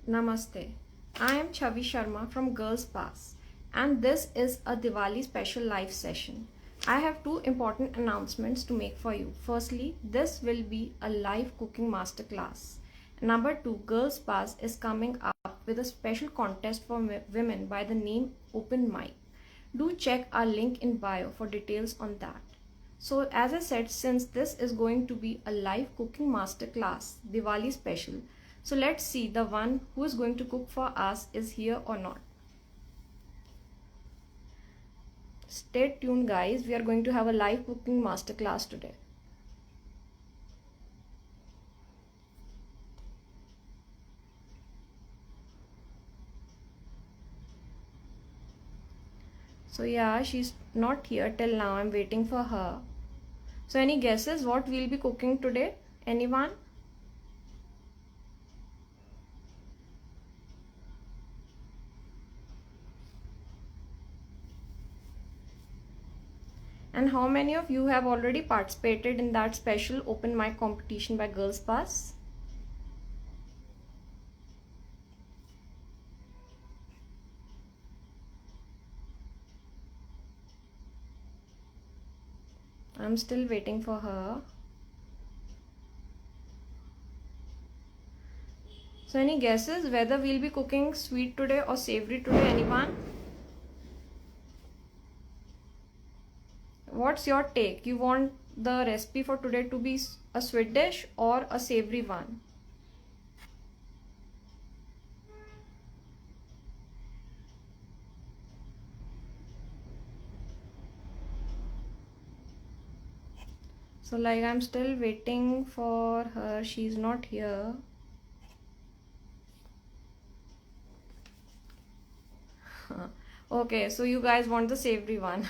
Namaste. I am Chavi Sharma from Girls Pass, and this is a Diwali special live session. I have two important announcements to make for you. Firstly, this will be a live cooking masterclass. Number two, Girls Pass is coming up with a special contest for women by the name Open Mic. Do check our link in bio for details on that. So, as I said, since this is going to be a live cooking masterclass, Diwali special, so let's see the one who is going to cook for us is here or not. Stay tuned, guys. We are going to have a live cooking masterclass today. So yeah, she's not here till now. I'm waiting for her. So any guesses what we'll be cooking today? Anyone? And how many of you have already participated in that special open mic competition by Girls Pass? I'm still waiting for her. So any guesses whether we'll be cooking sweet today or savory today? Anyone? What's your take? You want the recipe for today to be a sweet dish or a savory one? So like I'm still waiting for her. She's not here. Okay, so you guys want the savory one.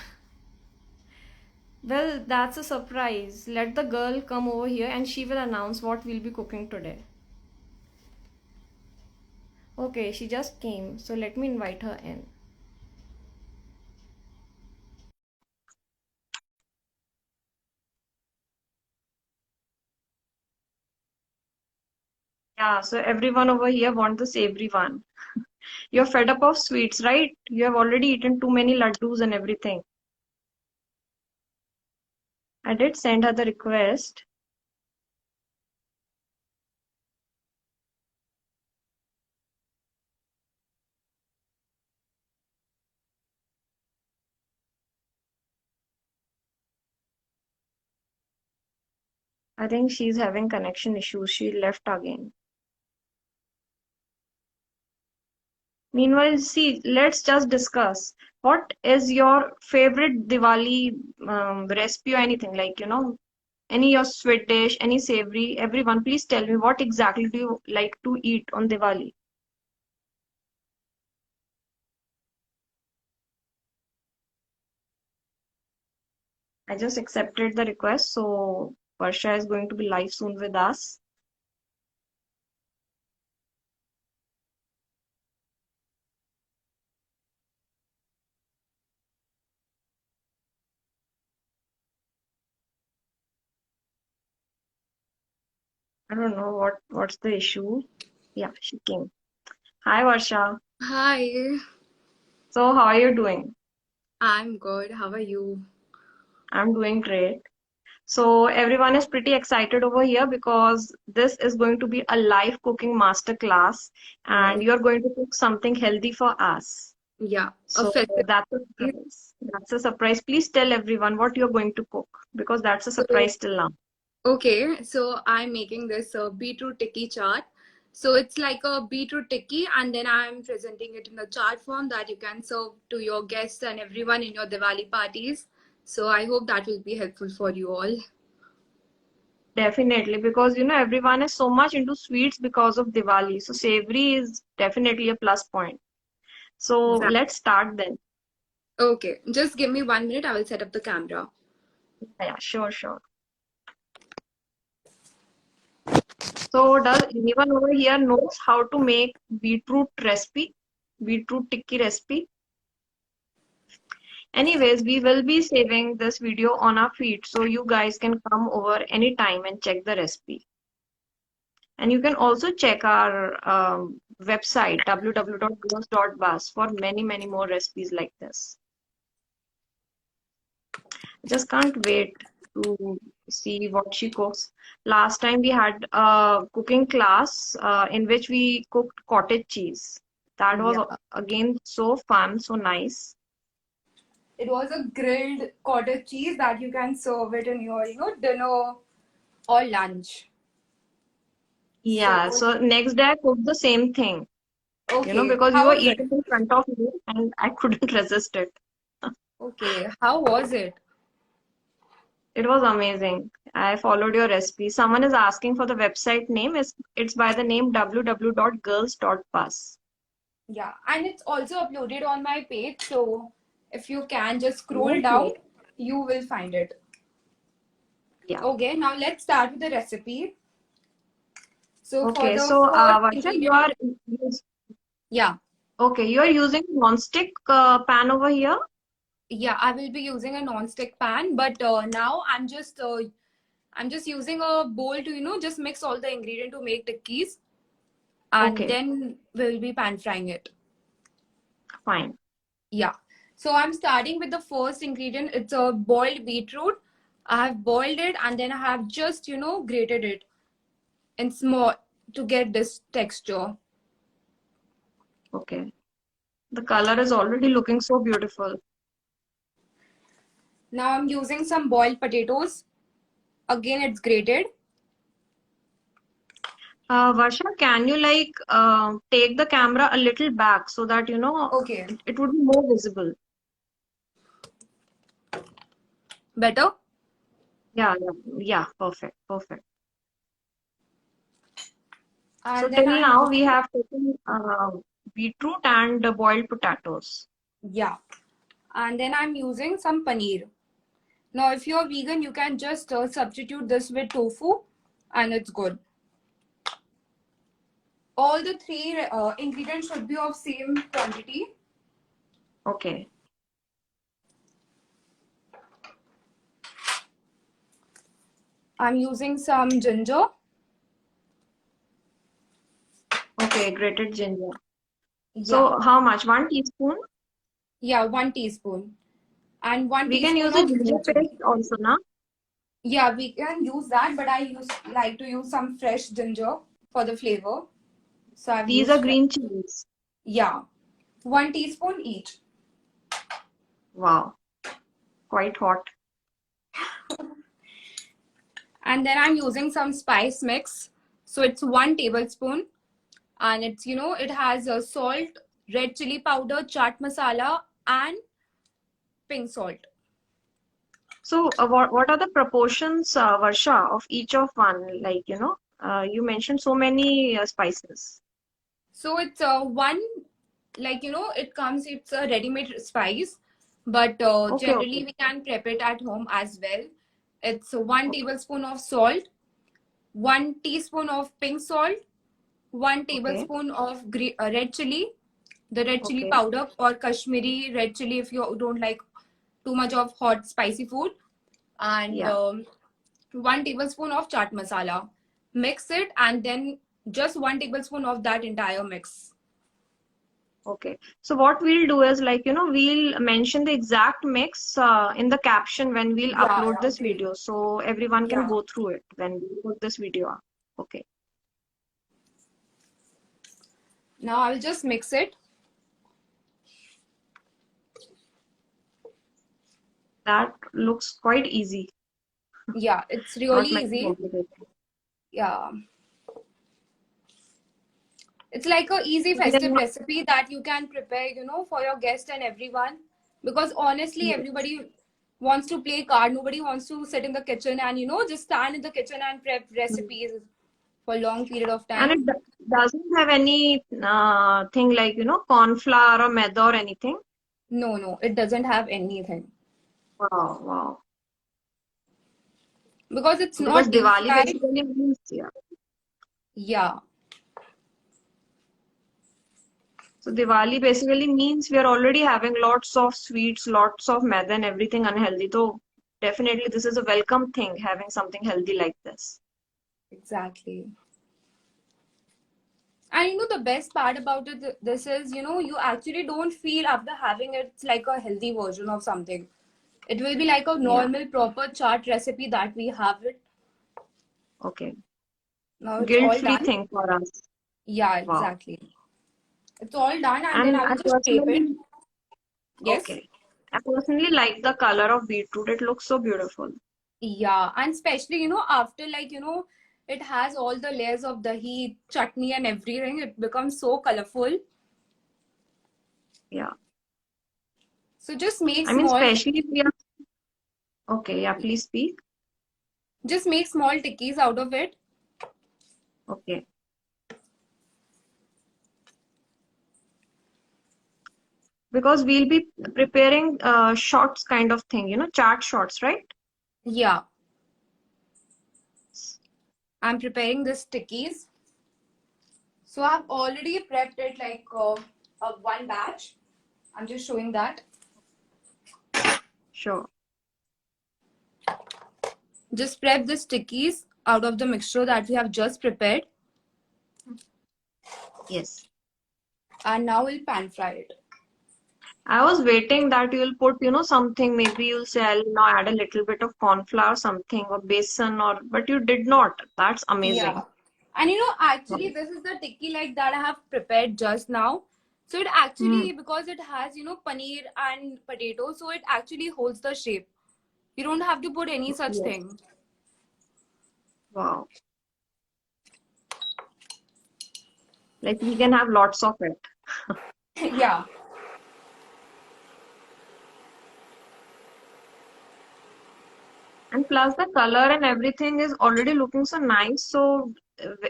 Well, that's a surprise. Let the girl come over here and she will announce what we'll be cooking today. Okay, she just came. So let me invite her in. Yeah, so everyone over here want the savory one. You're fed up of sweets, right? You have already eaten too many laddus and everything. I did send her the request. I think she's having connection issues. She left again. Meanwhile, see, let's just discuss. What is your favorite Diwali recipe or anything like, any your sweet dish, any savory? Everyone, please tell me what exactly do you like to eat on Diwali? I just accepted the request, so Varsha is going to be live soon with us. I don't know what's the issue. Yeah, she came. Hi, Varsha. Hi, So, how are you doing? I'm good. How are you? I'm doing great. So, everyone is pretty excited over here because this is going to be a live cooking master class, and Yes. you're going to cook something healthy for us. Yeah, a So, festive. that's a surprise. That's a surprise. Please tell everyone what you're going to cook because that's a So, surprise till now. okay, so I'm making this beetroot tikki chaat. So it's like a beetroot tikki, and then I'm presenting it in a chaat form that you can serve to your guests and everyone in your Diwali parties. So I hope that will be helpful for you all. Definitely, because everyone is so much into sweets because of Diwali. So savory is definitely a plus point. So Exactly. let's start then. Okay, just give me 1 minute. I will set up the camera. Yeah, sure, sure. So does anyone over here knows how to make beetroot recipe? Beetroot tikki recipe? Anyways, we will be saving this video on our feed so you guys can come over anytime and check the recipe. And you can also check our website www.girls.bus for many more recipes like this. I just can't wait to see what she cooks. Last time we had a cooking class in which we cooked cottage cheese. That was Yeah. again so fun, so nice. It was a grilled cottage cheese that you can serve it in your, dinner or lunch. Yeah, So, so next day I cooked the same thing, okay, because you how were was it? eating in front of me and I couldn't resist it. Okay, how was it? It was amazing. I followed your recipe. Someone is asking for the website name. It's by the name www.girls.bus. Yeah, and it's also uploaded on my page. So if you can just scroll down, Okay. you will find it. Yeah. Okay, now let's start with the recipe. So for Okay. the So, first Varsha, ingredient, yeah, you are using non-stick pan over here. yeah, I will be using a non-stick pan, but now I'm just using a bowl to just mix all the ingredient to make tikkis, and Okay. then we'll be pan frying it. Fine. Yeah. So I'm starting with the first ingredient. It's a boiled beetroot. I have boiled it and then I have just grated it in small to get this texture. Okay. The color is already looking so beautiful. Now I'm using some boiled potatoes. Again, it's grated. Varsha, can you take the camera a little back so that Okay. it would be more visible? Better. Yeah. Perfect. Perfect. So And then till I'm now we using, have taken beetroot and boiled potatoes. yeah. And then I'm using some paneer. Now, if you're vegan, you can just substitute this with tofu and it's good. All the three ingredients should be of same quantity. Okay. I'm using some ginger. Okay, grated ginger. Yeah. So how much? 1 teaspoon? Yeah, 1 teaspoon. And one We can teaspoon use the of ginger green chili. paste also, na? Yeah, we can use that, but I use like to use some fresh ginger for the flavor. So I've These are used fresh. green chilies. Yeah, 1 teaspoon each. Wow, quite hot. And then I'm using some spice mix. So it's 1 tablespoon, and it's it has salt, red chili powder, chaat masala, and pink salt. So what are the proportions, Varsha, of each of one? You mentioned so many spices. So it's one, like it comes, it's a ready-made spice, but Okay. generally we can prep it at home as well. It's one Okay. tablespoon of salt, 1 teaspoon of pink salt, one Okay. tablespoon of red chili, the red chili Okay. powder or Kashmiri red chili if you don't like too much of hot spicy food, and Yeah. 1 tablespoon of chaat masala. Mix it and then just 1 tablespoon of that entire mix. Okay. So what we'll do is we'll mention the exact mix in the caption when we'll Yeah, upload yeah, this okay. video so everyone can Yeah. go through it when we put this video up. Okay. Now I'll just mix it. That looks quite easy, Yeah, it's really not very easy. complicated. Yeah. It's like a easy So we are festive not, recipe that you can prepare, for your guest and everyone. Because honestly, yes. everybody wants to play card. Nobody wants to sit in the kitchen and, just stand in the kitchen and prep Mm. recipes for a long period of And time. it doesn't have any thing corn flour or maida or anything. No, no, it doesn't have anything. Wow, wow. Because it's Because not deep Diwali fried. basically means, yeah. Yeah, So Diwali basically means we are already having lots of sweets, lots of maida and everything unhealthy. So definitely this is a welcome thing, having something healthy like this. exactly. And And the best part about this is, you actually don't feel after having it, it's like a healthy version of something. It will be like a Yeah. normal, proper chart recipe that we have it. Okay. Now it's all Guilt-free done. thing for us. Yeah, Wow. exactly. It's all done, and then And I will I just shape it. personally, Yes. okay. I personally like the color of beetroot. It looks so beautiful. Yeah, and especially, after like, it has all the layers of the heat, chutney, and everything, it becomes so colorful. Yeah. So just make I mean, small, especially if we are, okay, yeah, please speak. just make small tikkis out of it. Okay. Because we'll be preparing shots kind of thing, chart shots, right? Yeah, I'm preparing this tikkis. So I've already prepped it like one batch. I'm just showing that. Sure. Just prep the stickies out of the mixture that we have just prepared, Yes. and now we'll pan fry it. I was waiting that you'll put, something, maybe you'll say, I'll now add a little bit of corn flour, something, or besan, but you did not. That's Yeah. amazing. And actually, Wow. this is the tikki like that I have prepared just now. So it actually, Mm. because it has, paneer and potato, so it actually holds the shape. You don't have to put any such Yes. thing. Wow. Like we can have lots of it. Yeah. And plus the color and everything is already looking so nice. So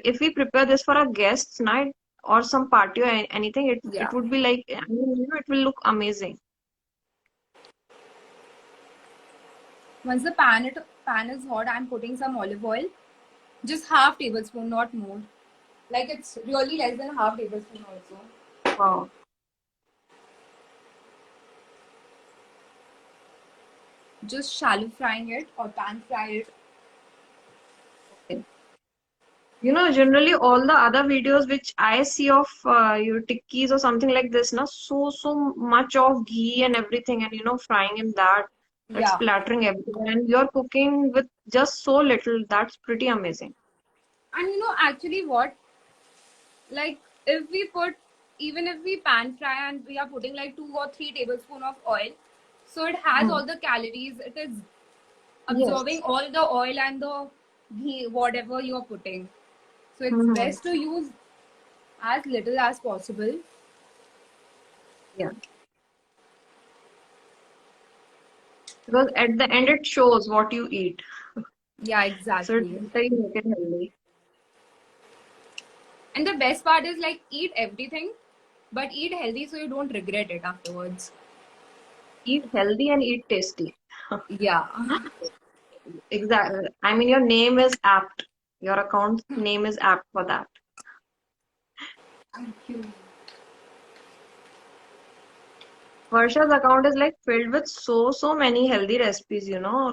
if we prepare this for our guests night or some party or anything, it Yeah. would be like, I mean, it will look amazing. Once the pan is hot, I'm putting some olive oil. Just half tablespoon, not more. Like it's really less than half tablespoon also. Wow. Just shallow frying it or pan fry it. Okay. Generally all the other videos which I see of your tikkis or something like this, so much of ghee and everything, and frying in that's Yeah. splattering everywhere, and you're cooking with just so little. That's pretty amazing. And actually what, like if we put, even if we pan fry and we are putting like 2 or 3 tablespoon of oil, so it has Hmm. all the calories. It is absorbing Yes. all the oil and the ghee, whatever you're putting. So it's Hmm. best to use as little as possible. Yeah. Because at the end it shows what you eat. Yeah, So it's exactly. better you make it healthy. And the best part is like eat everything, but eat healthy so you don't regret it afterwards. Eat healthy and eat tasty. Yeah. Exactly. I mean, your name is apt. Your account name is apt for that. Thank you. Varsha's account is like filled with so many healthy recipes,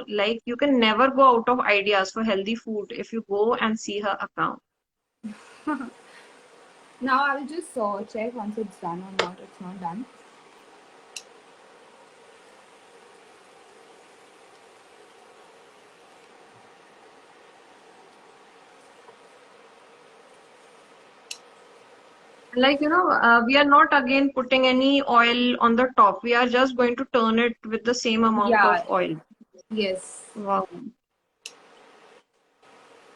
like you can never go out of ideas for healthy food if you go and see her account. Now I will just check once it's done or not. It's not done. Like, we are not again putting any oil on the top. We are just going to turn it with the same amount of Yeah. oil. Yes. Wow.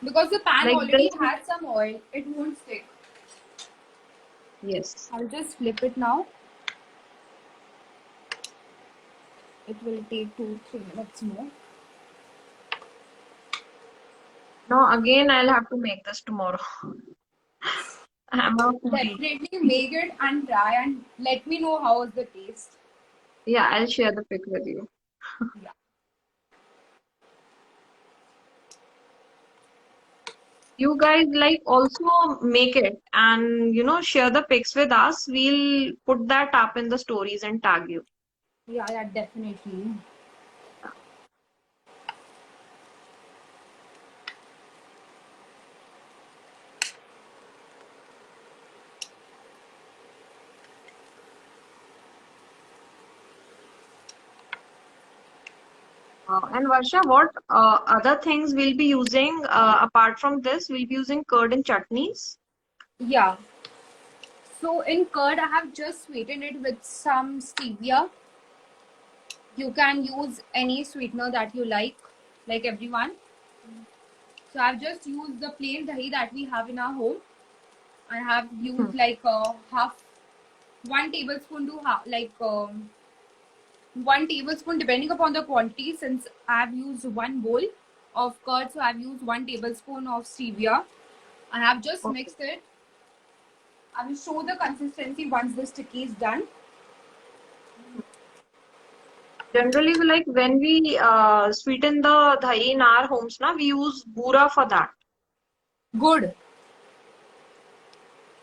Because the pan Like already this, has some oil, it won't stick. yes. I'll just flip it now. It will take 2-3 minutes more. Now again, I'll have to make this tomorrow. I'm a foodie. Definitely make it and try and let me know how is the taste. Yeah, I'll share the pic with you. Yeah. You guys like also make it and share the pics with us. We'll put that up in the stories and tag you. Yeah, yeah, definitely. And Varsha, what other things we'll be using apart from this? We'll be using curd and chutneys. Yeah. So in curd, I have just sweetened it with some stevia. You can use any sweetener that you like everyone. So I've just used the plain dahi that we have in our home. I have Hmm. used like half 1 tablespoon to half, like 1 tablespoon depending upon the quantity. Since I've used 1 bowl of curd, so I've used 1 tablespoon of stevia. I have just Okay. mixed it. I will show the consistency once the sticky is done. Generally, we like when we sweeten the dahi in our homes, na, we use bura for that. Good.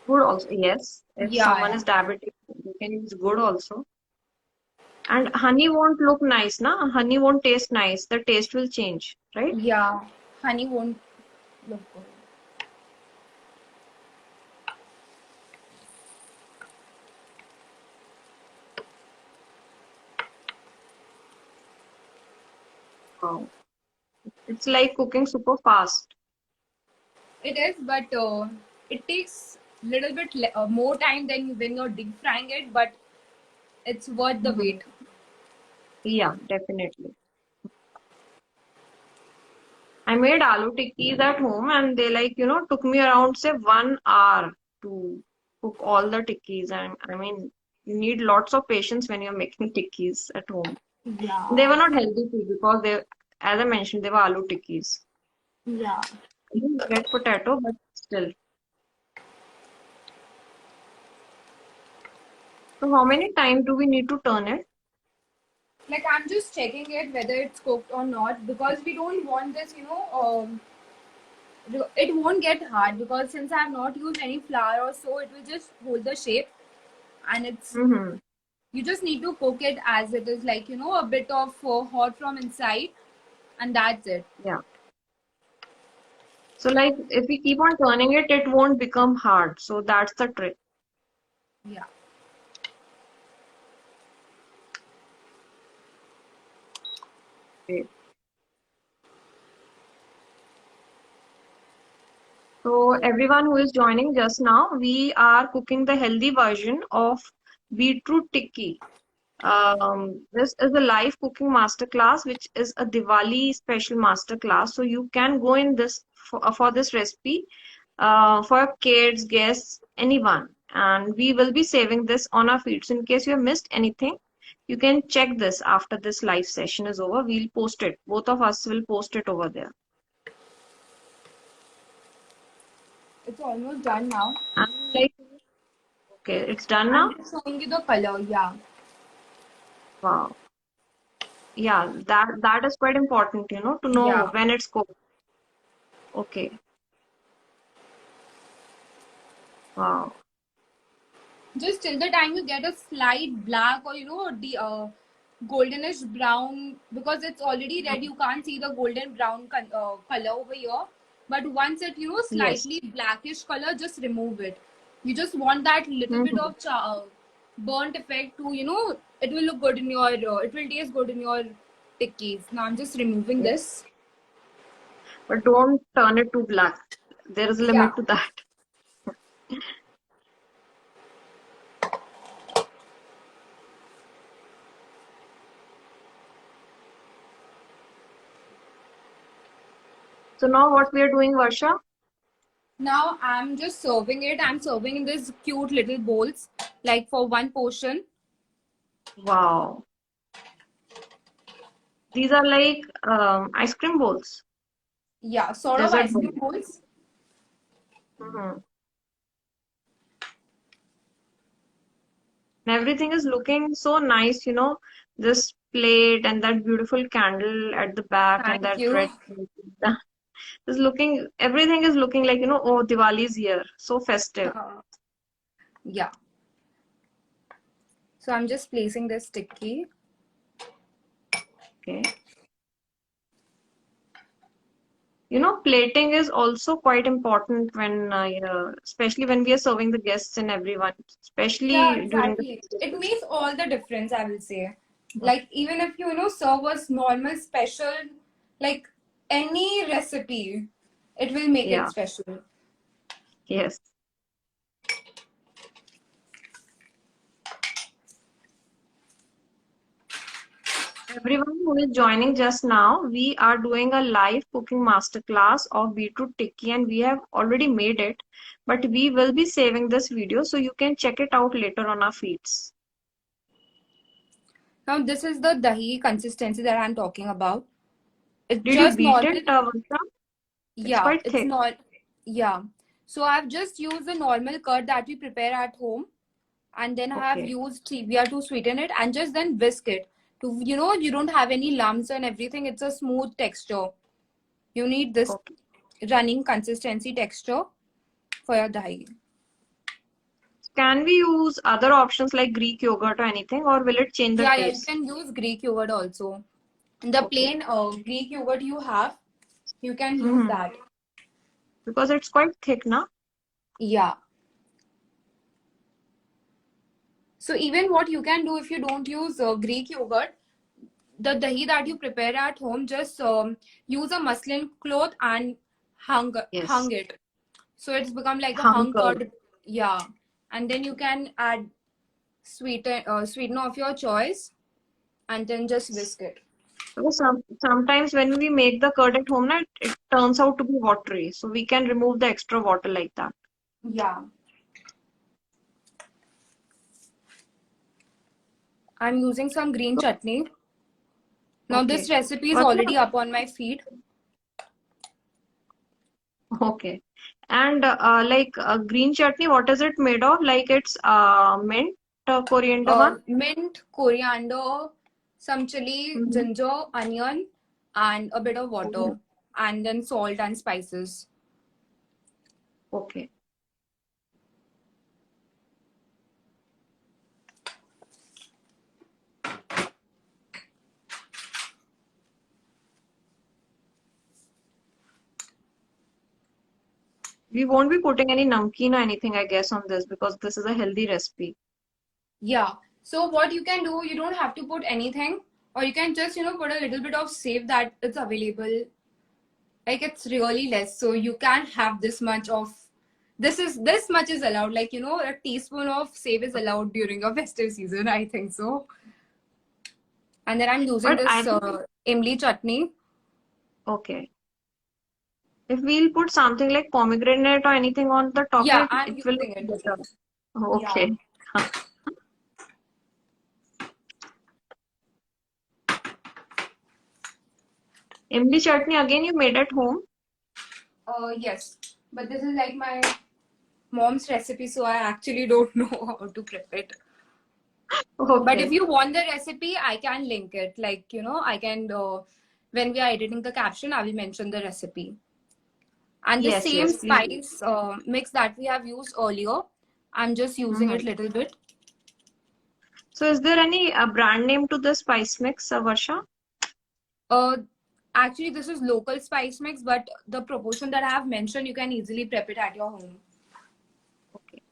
Good also, yes. If Yeah, someone yeah. is diabetic, you can use good also. And honey won't look nice, na? Honey won't taste nice. The taste will change, right? Yeah. Honey won't look good. Wow. It's like cooking super fast. It is, but it takes little bit more time than when you're deep frying it, but it's worth the Mhm. wait. Yeah, definitely. I made aloo tikkis at home and they like, took me around say 1 hour to cook all the tikkis. And I mean, you need lots of patience when you're making tikkis at home. They Yeah. were not healthy too because they, as I mentioned, they were aloo tikkis. Yeah. I didn't get potato, but still. So how many times do we need to turn it? Like I'm just checking it whether it's cooked or not because we don't want this, it won't get hard because since I have not used any flour or so, it will just hold the shape and it's Mm-hmm. you just need to cook it as it is, like a bit of hot from inside, and that's it. Yeah. So like if we keep on turning it, it won't become hard. So that's the trick. Yeah. Okay. So everyone who is joining just now, we are cooking the healthy version of beetroot tikki. This is a live cooking masterclass, which is a Diwali special masterclass. So you can go in this for this recipe for your kids, guests, anyone. And we will be saving this on our feed. So in case you have missed anything, you can check this after this live session is over. We'll post it. Both of us will post it over there. It's almost done now. And like, okay, it's done I'm now. just showing you the color. Yeah. Wow. Yeah, that is quite important, to know Yeah. when it's cooked. Okay. Wow. Just till the time you get a slight black or the goldenish brown, because it's already red, Mhm. you can't see the golden brown color over here. But once it slightly Yes. blackish color, just remove it. You just want that little bit Hmm. of burnt effect to it will look good in your it will taste good in your tikkis. Now I'm just removing Yes. this. But don't turn it too black. There is a Yeah. limit to that. So now what we are doing, Varsha? Now I'm just serving it. I'm serving in this cute little bowls, like for one portion. Wow. These are like ice cream bowls, Yeah, sort of dessert ice bowl. cream bowls. Hmm. And everything is looking so nice, this plate and that beautiful candle at the back and Thank that you. red plate. Is looking, everything is looking like, oh, Diwali is here. So festive. Yeah. So I'm just placing this sticky. Okay. Plating is also quite important when, especially when we are serving the guests and everyone, Yeah, especially during the exactly. festive It season. makes all the difference, I will say. Like even if you serve us normal special, like any recipe, it will make it Yeah. special. Yes. Everyone who is joining just now, we are doing a live cooking masterclass of beetroot tikki and we have already made it, but we will be saving this video so you can check it out later on our feeds. Now this is the dahi consistency that I'm talking about. It's Did you just beat normal. it, Varsha? It's Yeah, quite it's thick. not. Yeah. So I've just used the normal curd that we prepare at home, and then I have Okay. used stevia to sweeten it, and just then whisk it. To you don't have any lumps and everything. It's a smooth texture. You need this Okay. running consistency texture for your dahi. Can we use other options like Greek yogurt or anything, or will it change the Yeah, you taste? can use Greek yogurt also. The Okay. plain Greek yogurt you have, you can use Mm-hmm. that. Because it's quite thick, na? Yeah. So even what you can do if you don't use Greek yogurt, the dahi that you prepare at home, just use a muslin cloth and Yes. hung it. So it's become like a hung Hunker. curd. Yeah. And then you can add sweetener of your choice and then just whisk it. Because sometimes when we make the curd at home, na, it turns out to be watery. So we can remove the extra water like that. Yeah. I'm using some green So, chutney. Now this okay. recipe is Varsha, already up on my feed. okay. And like green chutney, what is it made of? Like it's mint, coriander one? Mint, coriander, some chili, Mm-hmm. ginger, onion, and a bit of Oh, water, and then salt and spices. okay. We won't be putting any namkeen or anything, I guess, on this because this is a healthy recipe. Yeah. So what you can do, you don't have to put anything, or you can just put a little bit of save that it's available. Like it's really less, so you can have this much of. This much is allowed. Like a teaspoon of save is allowed during a festive season. I think so. And then I'm using But I this think, imli chutney. okay. If we'll put something like pomegranate or anything on the top, Yeah, na, I'm it will using it. look better. Yeah. Okay. Imli chutney again you made at home? Yes, but this is like my mom's recipe, so I actually don't know how to prep it. But if Okay. you want the recipe, I can link it. Like, I can, when we are editing the caption, I will mention the recipe. And the Yes, same yes, please do. spice mix that we have used earlier, I'm just using Hmm. it little bit. So is there any brand name to the spice mix, Varsha? Uh, Actually, this is local spice mix, but the proportion that I have mentioned, you can easily prep it at your home. Okay.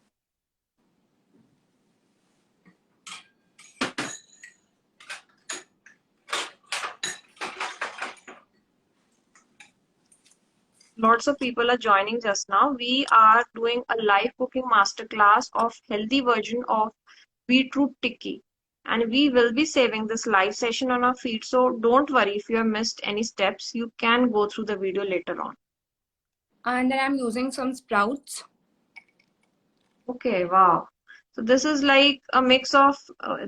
Lots of people are joining just now. We are doing a live cooking masterclass of healthy version of beetroot tikki. And we will be saving this live session on our feed. So don't worry if you have missed any steps. You can go through the video later on. And then I'm using some sprouts. Okay, wow. So this is like a mix of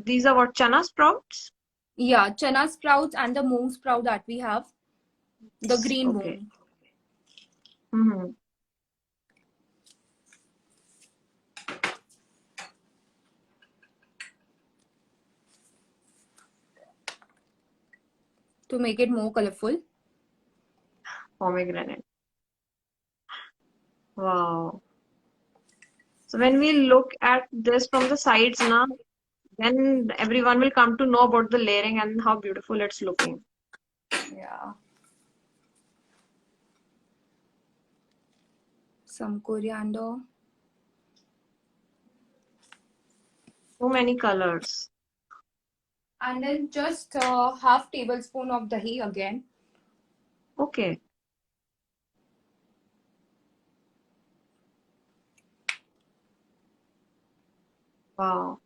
these are what chana sprouts? Yeah, chana sprouts and the moong sprout that we have, the green Okay. moong. Mm-hmm. To make it more colorful. Pomegranate. Wow. So when we look at this from the sides now, then everyone will come to know about the layering and how beautiful it's looking. Yeah. Some coriander. So many colors. And then just half tablespoon of dahi again. Okay. Wow.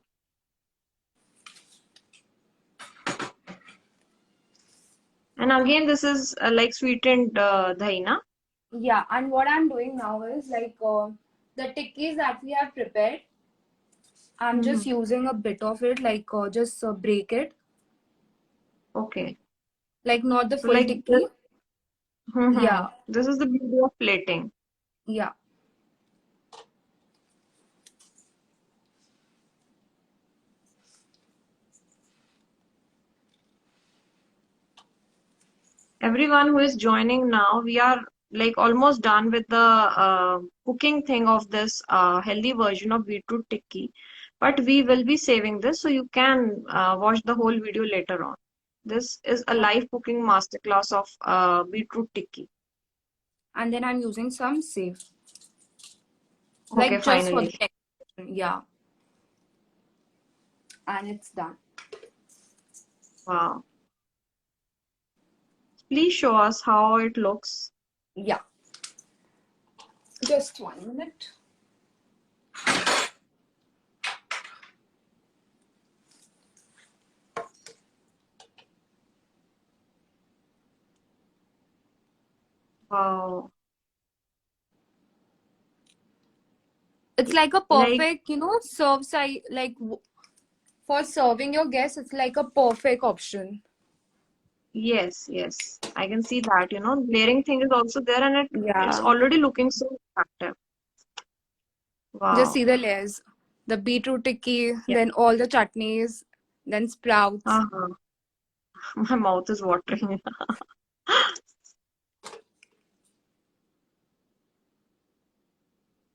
And again, this is like sweetened dahi, na? Yeah, and what I'm doing now is like the tikkis that we have prepared, I'm Mm-hmm. just using a bit of it, like just break it, Okay. like not the So full like this, tikki. mm-hmm. Yeah, This is the beauty of plating. yeah. Everyone who is joining now, we are like almost done with the cooking thing of this healthy version of beetroot tikki. But we will be saving this so you can watch the whole video later on. This is a live cooking masterclass of beetroot tikki. And then I'm using some save, Okay, like just for the finally. texture. Yeah, and it's done. Wow. Please show us how it looks. Yeah, just 1 minute. Wow. It's like a Like, perfect, serve side, like for serving your guests, it's like a perfect option. yes, yes. I can see that, layering thing is also there and it's Yeah. already looking so attractive. Just Wow. see the layers. The beetroot tikki, Yeah. then all the chutneys, then sprouts. Uh-huh. My mouth is watering.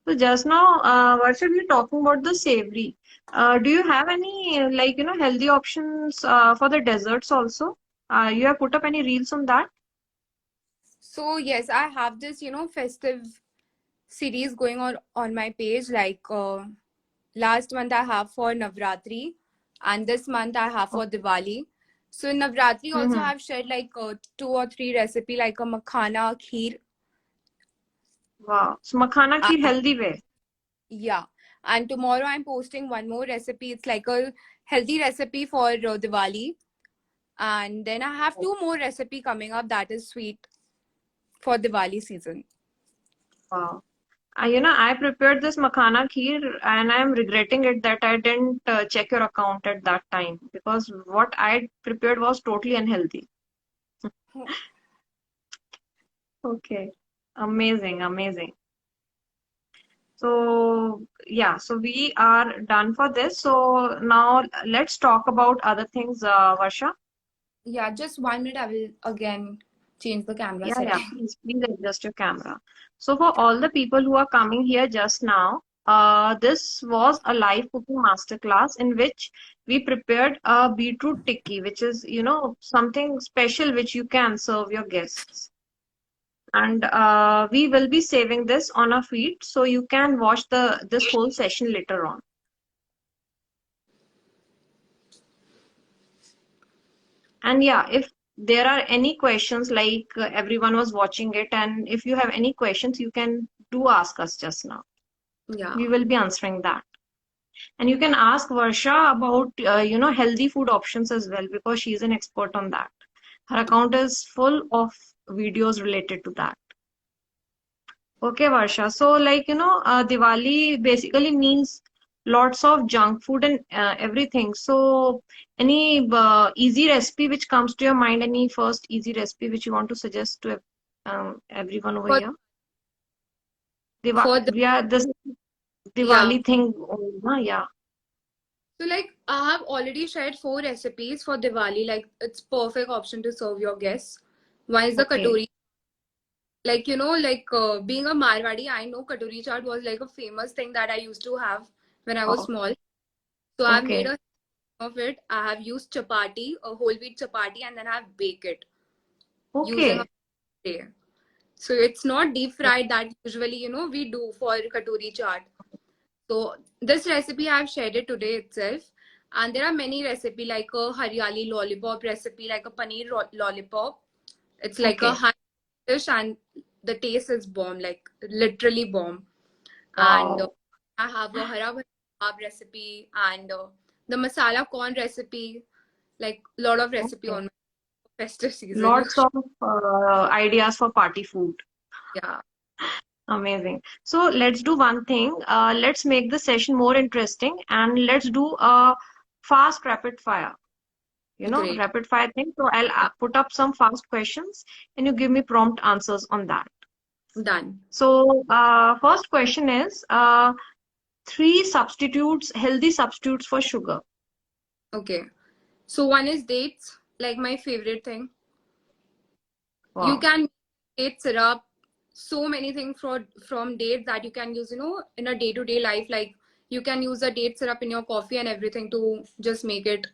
So just now, Varsha, we were talking about the savory. Do you have any like healthy options for the desserts also? You have put up any reels on that? So yes, I have this, festive series going on my page. Like last month I have for Navratri, and this month I have for Okay. Diwali. So in Navratri also Mm-hmm. I've shared like 2 or 3 recipe like a makhana kheer. Wow. So makhana kheer healthy way. Yeah. And tomorrow I'm posting one more recipe. It's like a healthy recipe for Diwali. And then I have 2 more recipe coming up that is sweet for Diwali season. Wow. I prepared this makhana kheer and I'm regretting it that I didn't check your account at that time because what I prepared was totally unhealthy. Okay. Amazing, amazing. So, yeah, so we are done for this. So now let's talk about other things, Varsha. Yeah, just 1 minute. I will again change the camera Yeah, yeah, setting. please adjust your camera. So for all the people who are coming here just now, this was a live cooking masterclass in which we prepared a beetroot tikki, which is, something special which you can serve your guests. And we will be saving this on our feed so you can watch this whole session later on. And yeah, if there are any questions, like everyone was watching it, and if you have any questions, you can do ask us just now. Yeah. We will be answering that. And you can ask Varsha about, healthy food options as well, because she's an expert on that. Her account is full of videos related to that. Okay, Varsha. So, like, Diwali basically means lots of junk food and everything. So, any easy recipe which comes to your mind, any first easy recipe which you want to suggest to everyone over For here? for the Yeah, this yeah. Diwali thing, yeah. So like I have already shared 4 recipes for Diwali. Like it's perfect option to serve your guests. One is the Okay. katori. Like like being a Marwadi, I know katori chaat was like a famous thing that I used to have when I was Oh, small. So I've made okay. a of it. I have used chapati, a whole wheat chapati, and then I've baked it using a Okay. tray. So it's not deep fried that usually we do for katori chaat. So this recipe I've shared it today itself. And there are many recipe like a haryali lollipop recipe, like a paneer lollipop. It's like a Okay. hot dish, and the taste is bomb, like literally bomb. And Wow. I have a hara bhara kebab recipe, and the masala corn recipe. Like lot of recipe Okay. on my festive season. You Lots of ideas for party food. yeah, Amazing. So let's do one thing. Let's make the session more interesting and let's do a fast rapid fire. great. Rapid fire thing. So I'll Yeah, put up some fast questions and you give me prompt answers on that. done. So, first question is three substitutes, healthy substitutes for sugar. Okay. So one is dates, like my favorite thing. You Wow. can make date syrup, so many things from dates that you can use, in a day-to-day life. Like you can use a date syrup in your coffee and everything to just make it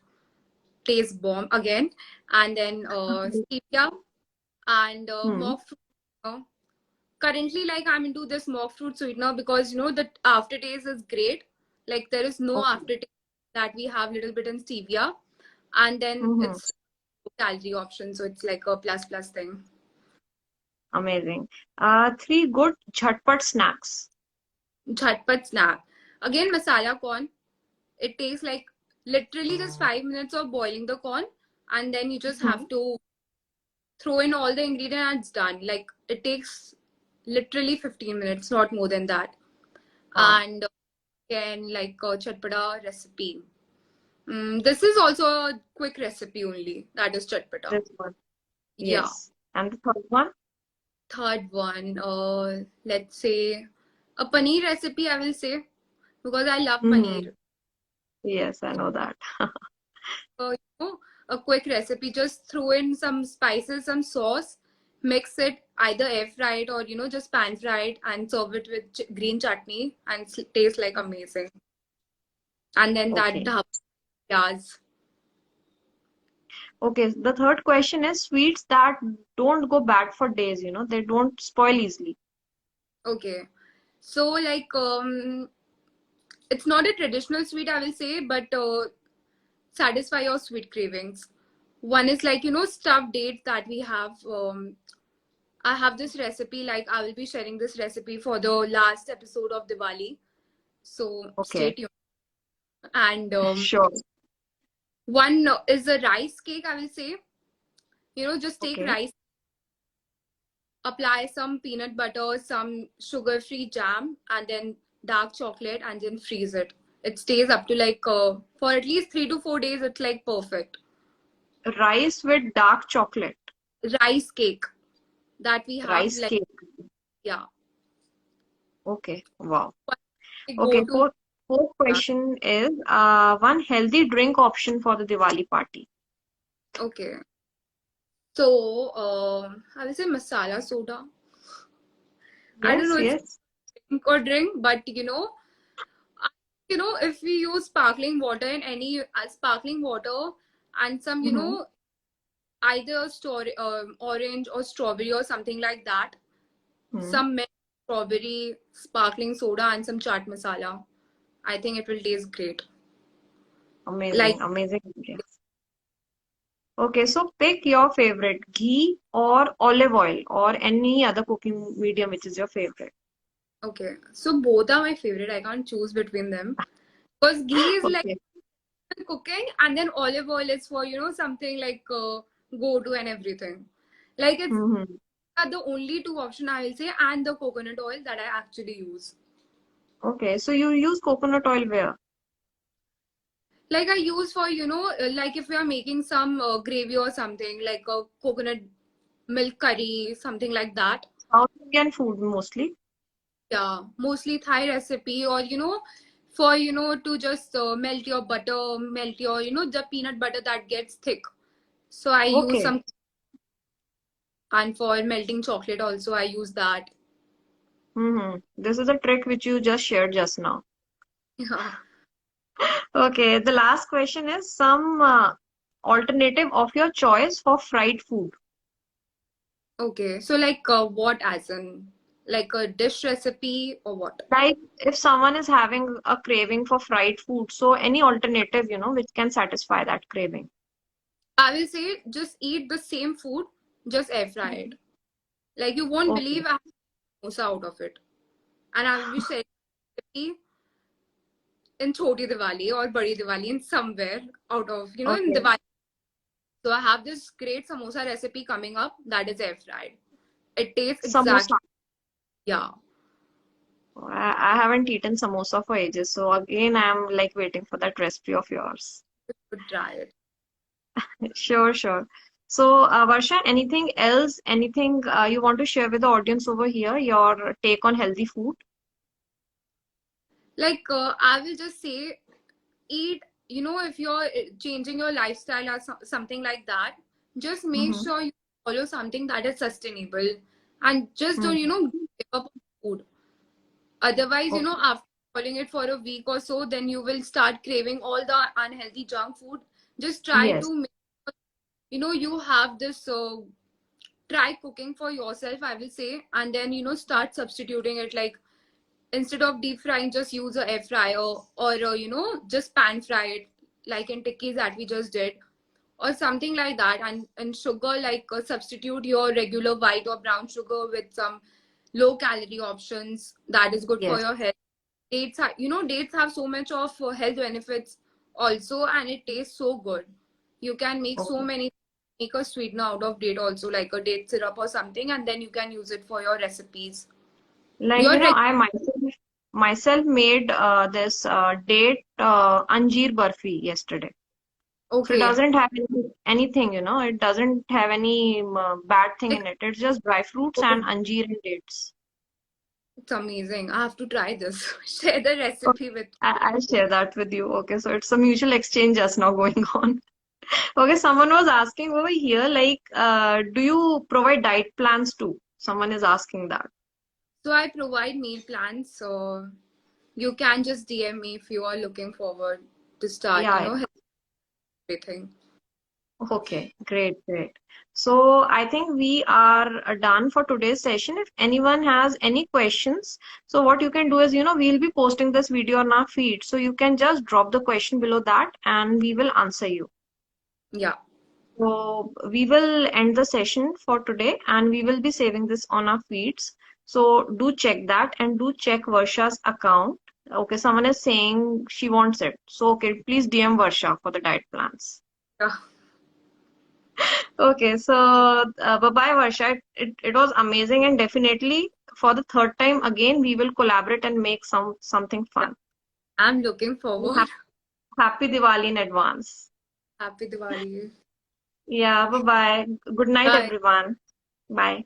taste bomb again. And then stevia and Hmm. monk fruit. Currently, like I'm into this monk fruit sweetener because the aftertaste is great. Like there is no Okay. aftertaste that we have little bit in stevia, and then Mm-hmm. it's calorie option, so it's like a plus plus thing. Amazing. Three good jhatpat snacks. Jhatpat snack. Again, masala corn. It takes like literally just 5 minutes of boiling the corn, and then you just Hmm. have to throw in all the ingredients and it's done. Like it takes literally 15 minutes, not more than that. Wow. And again, like a chatpada recipe. This is also a quick recipe only. That is chatpada. This one. Yeah. Yes. And the third one? Third one, let's say a paneer recipe, I will say, because I love Hmm. paneer. Yes, I know that. uh, you know, a quick recipe. Just throw in some spices, some sauce, mix it either air fried or just pan fried, and serve it with green chutney, and taste like amazing. And then that Okay. dhab pyaz. Okay. The third question is sweets that don't go bad for days, they don't spoil easily. Okay, so like it's not a traditional sweet, I will say, but satisfy your sweet cravings. One is like stuffed dates that we have. I have this recipe. Like I will be sharing this recipe for the last episode of Diwali. So stay Okay. tuned. And Sure. one is a rice cake, I will say. Just take Okay. rice, apply some peanut butter, some sugar free jam, and then dark chocolate, and then freeze it. It stays up to like for at least 3 to 4 days. It's like perfect. Rice with dark chocolate. Rice cake that we have, Rice like, cake. yeah, Okay. Wow. go Okay. to. Fourth question is one healthy drink option for the Diwali party. Okay. So, I will say masala soda. I don't Yes, know it's yes. drink or drink, but if we use sparkling water in any sparkling water and some, Mm-hmm. either orange or strawberry or something like that, Hmm. some milk, strawberry, sparkling soda, and some chaat masala. I think it will taste great. Like, Amazing, amazing idea. Okay, so pick your favorite, ghee or olive oil or any other cooking medium which is your favorite. okay, so both are my favorite. I can't choose between them because ghee is like Okay. cooking, and then olive oil is for something like go to and everything. Like it's Mm-hmm. are the only two option I will say, and the coconut oil that I actually use. Okay, so you use coconut oil where? Like I use for like if we are making some gravy or something like a coconut milk curry, something like that. South Indian food mostly. Yeah, mostly Thai recipe, or for to just melt your butter, melt your the peanut butter that gets thick. So I use Okay. some, and for melting chocolate also I use that. Mm-hmm. This is a trick which you just shared just now. Yeah. Okay, the last question is some alternative of your choice for fried food. Okay. So like what as in? like a dish recipe or what? Like if someone is having a craving for fried food, so any alternative, which can satisfy that craving. I will say just eat the same food, just air fry it. Mhm. Like you won't Okay. believe I have samosa out of it. And I will be sharing recipe in Choti Diwali or Badi Diwali in somewhere out of, in Okay. Diwali. So I have this great samosa recipe coming up that is air fried. It tastes Samosa. exactly, yeah, I haven't eaten samosa for ages, so again, I'm like waiting for that recipe of yours. you should try it. Sure, sure. So, Varsha, anything else, anything you want to share with the audience over here, your take on healthy food? Like, I will just say, eat, if you're changing your lifestyle or something like that, just make Mm-hmm. sure you follow something that is sustainable and just don't, Mm. give up on food. Otherwise, Okay. after following it for a week or so, then you will start craving all the unhealthy junk food. Just try Yes, to make, you have this, try cooking for yourself, I will say, and then, start substituting it. Like, instead of deep frying, just use a air fryer or, just pan fry it, like in tikkis that we just did, or something like that. And sugar, like, substitute your regular white or brown sugar with some low calorie options that is good for yes. your health. Dates have so much of health benefits also, and it tastes so good. You can make so Okay. many, make a sweetener out of date also, like a date syrup or something, and then you can use it for your recipes. Like, Your I myself made this date anjeer burfi yesterday. So it okay, doesn't have anything, it doesn't have any bad thing like, in it. It's just dry fruits and oh, anjeer and dates. it's amazing. I have to try this. Share the Okay, recipe with. I'll share that with you. Okay, so it's a mutual exchange just now going on. Okay, someone was asking over here, like, do you provide diet plans too? Someone is asking that. So I provide meal plans. So you can just DM me if you are looking forward to start, Yeah, everything. okay, great, great. So I think we are done for today's session. If anyone has any questions, so what you can do is, we'll be posting this video on our feed. So you can just drop the question below that and we will answer you. Yeah. So we will end the session for today and we will be saving this on our feeds. So do check that and do check Varsha's account. Okay, someone is saying she wants it. So okay, please DM Varsha for the diet plans. Yeah. Okay, so bye-bye, Varsha. It was amazing and definitely for the third time again we will collaborate and make something Yeah. fun. I'm looking forward. Happy Diwali in advance. Happy Diwali. Yeah, bye-bye. Good night, Bye. everyone. Bye.